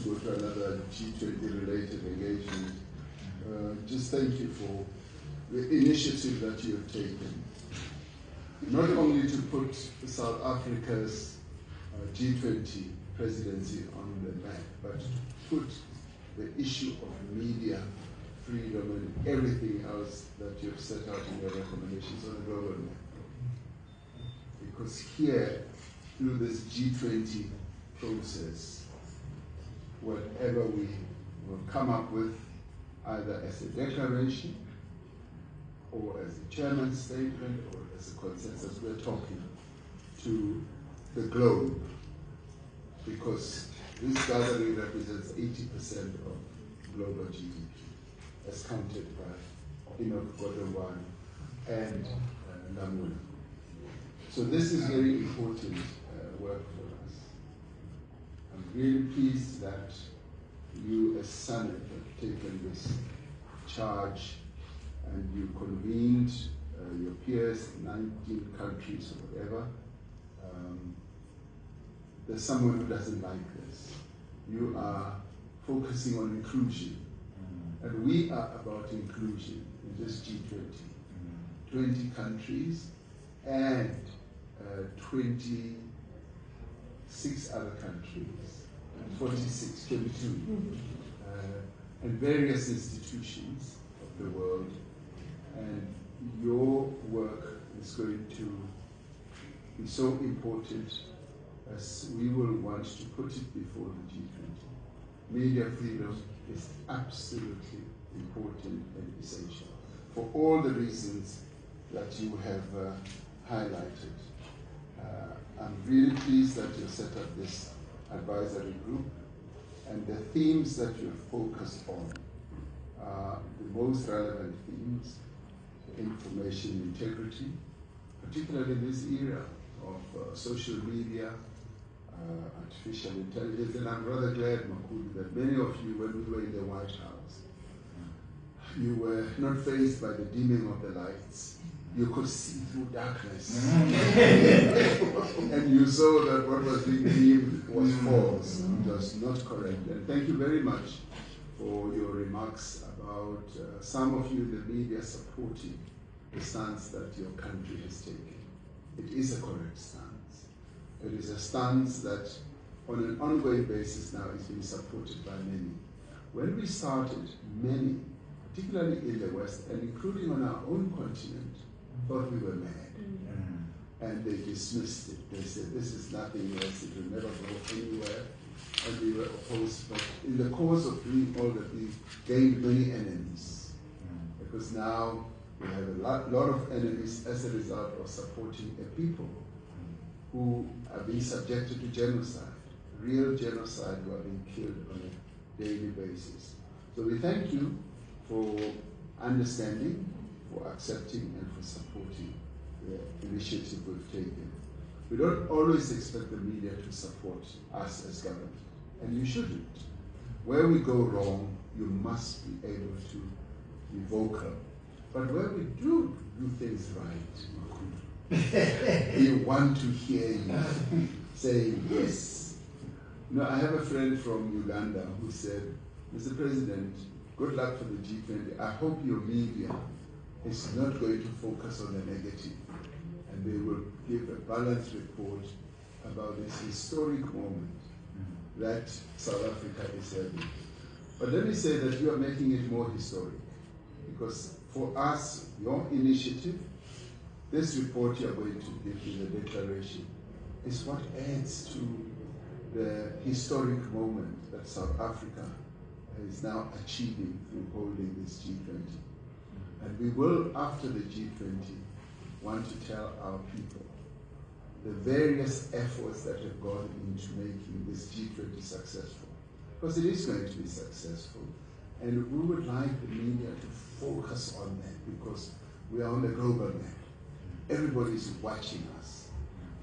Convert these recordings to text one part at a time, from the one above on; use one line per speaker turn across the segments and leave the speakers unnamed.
go to another G20 related engagement. Just thank you for the initiative that you have taken. Not only to put South Africa's G20 presidency on the map, but to put the issue of media freedom and everything else that you've set out in your recommendations on a global map. Because here, through this G20 process, whatever we will come up with, either as a declaration, or as a chairman's statement, or as a consensus, we're talking to the globe, because this gathering represents 80% of global GDP, as counted by Enoch Godongwana and Namuna. So this is very important work for us. I'm really pleased that you as Senate have taken this charge and you convened your peers in 19 countries or whatever. There's someone who doesn't like this. You are focusing on inclusion. And we are about inclusion in this G20. 20 countries and 26 other countries, 46, 22, and various institutions of the world. And your work is going to be so important as we will want to put it before the G20. Media freedom is absolutely important and essential for all the reasons that you have highlighted. I'm really pleased that you set up this advisory group, and the themes that you're focused on are the most relevant themes: information integrity, particularly in this era of social media, artificial intelligence. And I'm rather glad, Makhulu, that many of you, when we were in the White House, you were not faced by the dimming of the lights. You could see through darkness. And you saw that what was being deemed was false. It was not correct. And thank you very much for your remarks about some of you in the media supporting the stance that your country has taken. It is a correct stance. It is a stance that on an ongoing basis now is being supported by many. When we started, many, particularly in the West, and including on our own continent, thought we were mad. And they dismissed it. They said, this is nothing else, it will never go anywhere. And we were opposed. But in the course of doing all that, we gained many enemies. Because now we have a lot of enemies as a result of supporting a people who are being subjected to genocide, real genocide, who are being killed on a daily basis. So we thank you for understanding, for accepting, and for supporting the initiative we've taken. We don't always expect the media to support us as government, and you shouldn't. Where we go wrong, you must be able to be vocal. But where we do things right, we want to hear you saying yes. You know, I have a friend from Uganda who said, Mr. President, good luck for the G20. I hope your media is not going to focus on the negative, and they will give a balanced report about this historic moment that South Africa is having. But let me say that you are making it more historic, because for us, your initiative, this report you are going to give in the declaration, is what adds to the historic moment that South Africa is now achieving through holding this G20. And we will, after the G20, want to tell our people the various efforts that have gone into making this G20 successful. Because it is going to be successful. And we would like the media to focus on that, because we are on the global map. Everybody is watching us.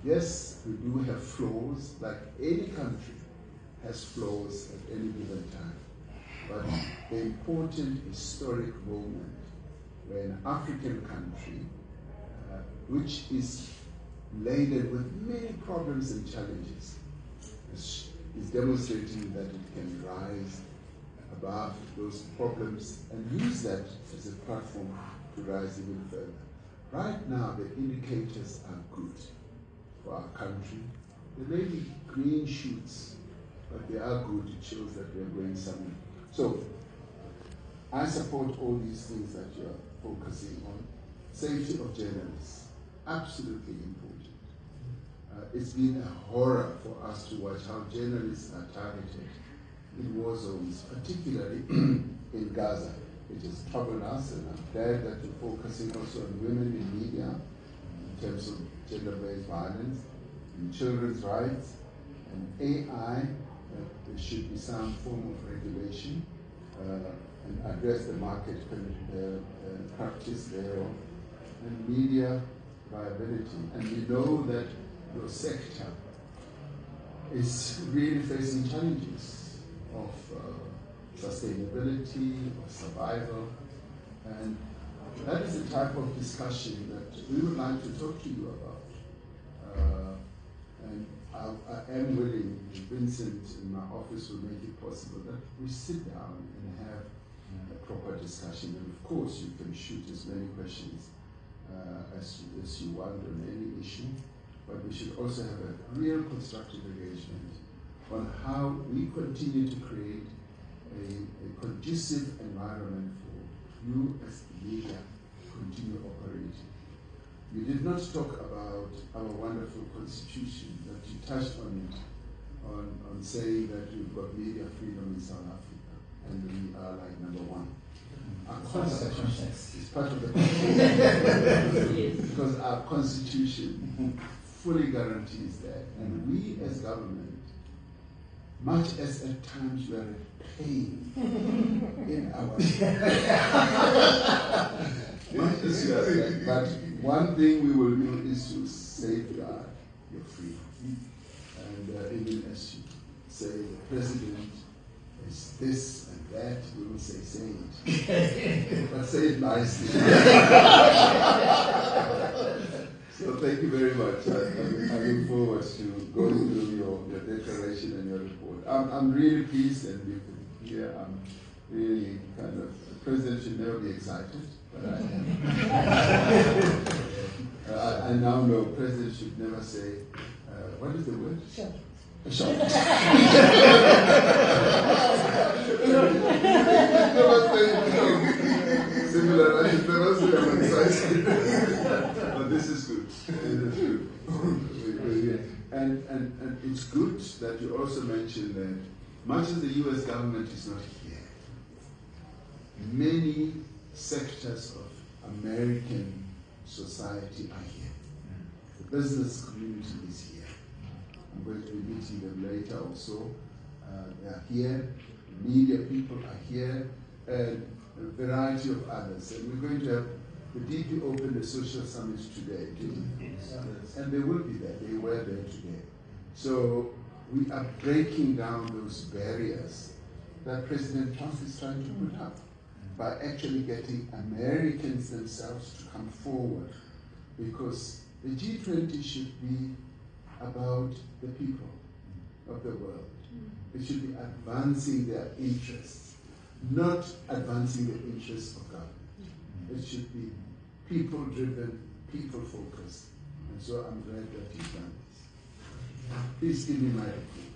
Yes, we do have flaws, like any country has flaws at any given time. But the important historic moment where an African country, which is laden with many problems and challenges, is demonstrating that it can rise above those problems and use that as a platform to rise even further. Right now, the indicators are good for our country. There may be green shoots, but they are good. It shows that we are going somewhere. So, I support all these things that you are focusing on. Safety of journalists, absolutely important. It's been a horror for us to watch how journalists are targeted in war zones, particularly in Gaza. It has troubled us, and I'm glad that you're focusing also on women in media in terms of gender-based violence and children's rights and AI. There should be some form of regulation and address the market practice thereof, and media viability. And we know that your sector is really facing challenges of sustainability, of survival, and that is the type of discussion that we would like to talk to you about. And I am willing, Vincent in my office will make it possible that we sit down and have a proper discussion. And of course, you can shoot as many questions as you want on any issue, but we should also have a real constructive engagement on how we continue to create a conducive environment for you as the media to continue operating. You did not talk about our wonderful constitution, that you touched on it, on saying that we've got media freedom in South Africa, and we are like number one. Our constitution is part of the constitution, because our constitution fully guarantees that. And we as government, much as at times we are at pain in our much as we are at, but one thing we will do is to safeguard your freedom. And even as you say the president is this and that, we will say it. But say it nicely. So thank you very much. I look forward to going through your declaration and your report. I'm really pleased, and you can hear I'm really kind of, the president should never be excited, but I am. I now know president should never say, what is the word?
Sure.
Sure. Similar, I should never say I'm excited. But this is good. This is good. And it's good that you also mentioned that much as the US government is not here, many sectors of American society are here. The business community is here. I'm going to be meeting them later also. They are here. Media people are here. And a variety of others. And we're going to have the DP open the social summit today. And they will be there. They were there today. So we are breaking down those barriers that President Trump is trying to put up by actually getting Americans themselves to come forward, because the G20 should be about the people of the world. It should be advancing their interests, not advancing the interests of government. It should be people-driven, people-focused. And so I'm glad that you've done this. Please give me my report.